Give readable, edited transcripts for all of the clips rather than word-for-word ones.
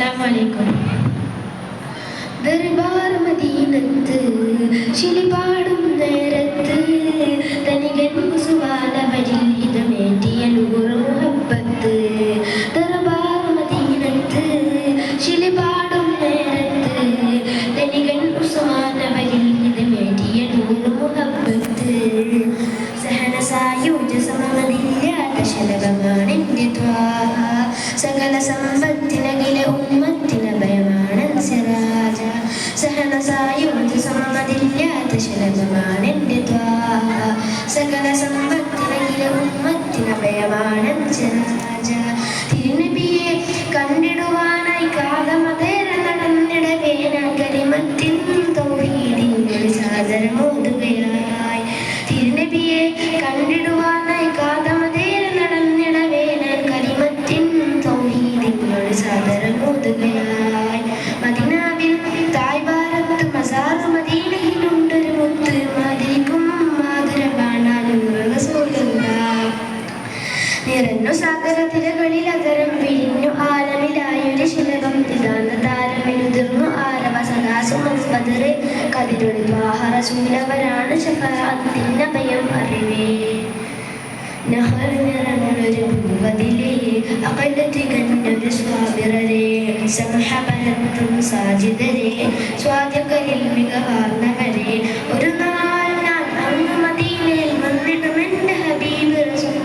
അസ്സലാമു അലൈക്കും. ദർബാർ മദീനത്ത് ശിലിപാടും നേരത്ത് തനികൻ കുസുവാലവരിൽ ഇതമേറ്റിയ നൂറ് മുഹബ്ബത്ത്. ദർബാർ മദീനത്ത് ശിലിപാടും നേരത്ത് തനികൻ കുസുവാലവരിൽ ഇതമേറ്റിയ നൂറ് മുഹബ്ബത്ത്. സഹനസായൂജ സമമതില്ലാത്ത ശലഭമാണെൻ്റെ ത്വാഹ. സകല സമ്പത്തിനകിലെ ഉമ്മത്തിന് ഭയമാണ് സിറാജ. സഹനസായൂജ സമമതില്ലാത്ത ശലഭമാണെൻ്റെ ത്വാഹ. സകല സമ്പത്തിനകിലെ ഉമ്മത്തിന് ഭയമാണ് സിറാജ. തിരുനബിയെ കണ്ടിടുവാനായി കാലമതേറെ നടന്നിടവേ ഞാൻ കലിമത്തിൻ തൗഹീദിൻ സാദരമോതുകയായി. തിരുനബിയെ കണ്ടിടുവാനായി കാലമതേറെ നടന്നിടവേ ഞാൻ കലിമത്തിൻ തൗഹീദിൻ സാദരമോതുകയായി. മദീനാവിൽ തായ്വാരത്ത് മസാർ മദീനയിലുണ്ടൊരു മുത്ത് മാതിരിക്കും മാധുരമാണ് റസൂലുള്ളാഹ്. നിറഞ്ഞു സാഗരത്തിരകളിൽ അതരം വിരിഞ്ഞു ആലമിലായൊരു ശിലകം നിതാന്ത താരമിലുതിർന്നു ആരവ സദാസുമസ്ബദറെ കതിരൊളി ത്വാഹ റസൂലവരാണ് ശഫാഅത്തിൻ അഭയം അറിവേ. നഹർ നിറഞ്ഞൊരു പൂവതിലേ അകലത്തി കണ്ടൊരു സ്വാബിറരെ സമഹബലത്തും സാജിദരെ സ്വാദ്യകരിൽ മികവാർന്നവരെ. ഒരു നാൾ ഞാൻ അങ്ങ് മദീനയിൽ വന്നിടുമെൻ്റെ ഹബീബ് റസൂൽ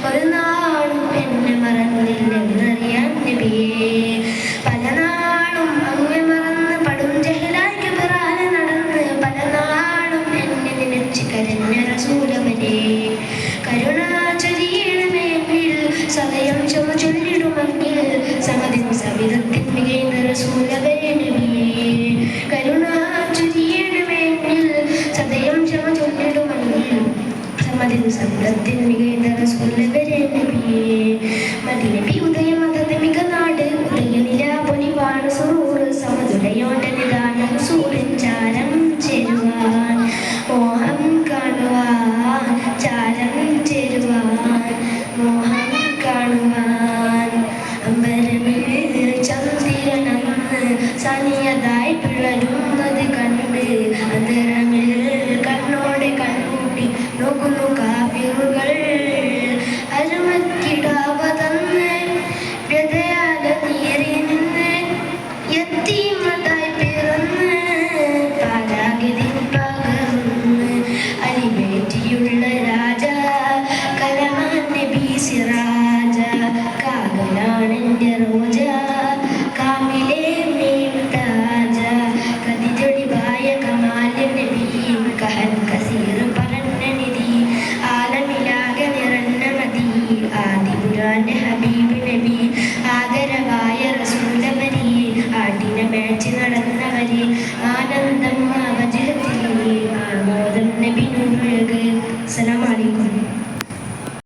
ഒരു നാളും എന്നെ മറന്നില്ലെന്നറിയാൻ നബിയേ. പല നാളും അങ്ങെ മറന്ന് പടും ജഹലായ്ക്ക് പിറാലെ നടന്ന് പല നാളും എന്നെ നിലച്ച് കരഞ്ഞ റസൂലവരെ. കരുണ ചൊരിയണമേ എന്നിൽ സദയം ചൊല്ലിടുമെങ്കിൽ സമതിൻ സവിധത്തിൻ മികൈന്ന റസൂലവരെ നബിയേ. കരുണ ചൊരിയണമേ എന്നിൽ സദയം ചൊല്ലിടുമെങ്കിൽ സമതിൻ സവിധത്തിൻ മികൈന്ന റസൂലവരെ നബിയേ. മദീനബി ഉദയമതത് മിക നാട് ഉദയനില പൊലിവാണ് സുറൂറ് സമതുലയോന്റെ നിദാനം സൂര്യൻ ചാരം ചേരുവാൻ മോഹം കാണുവാൻ ചാരം ചേരുവാൻ മോഹം കാണുവാൻ. അമ്പരമിൽ ചന്ദ്രനന്ന് സനിയതായി പിളരുന്നത് കണ്ട് അന്തരമിൽ കണ്ണോടെ കണ്ണൂട്ടി നോക്കുന്നു കാഫിറുകൾ. അരുമക്കിടാവതന്ന് വ്യതയാല നീറി നിന്ന് യത്തീമതായി പിറന്ന് പാലാഗതിൻ പകർന്ന് അലിവേറ്റിയുള്ള രാജ കലമാൻ നബി സിറാജ. കാകലാണെൻ്റെ റോജ കാമിലെ മീതാജ കതിജൊളിവായ കമാലിൻ നബി കഹൻ കസീർ പറഞ്ഞ നിധി ആലമിലാകെ നിറഞ്ഞ മതി ആദിപുരാന്റെ ഹബീബ്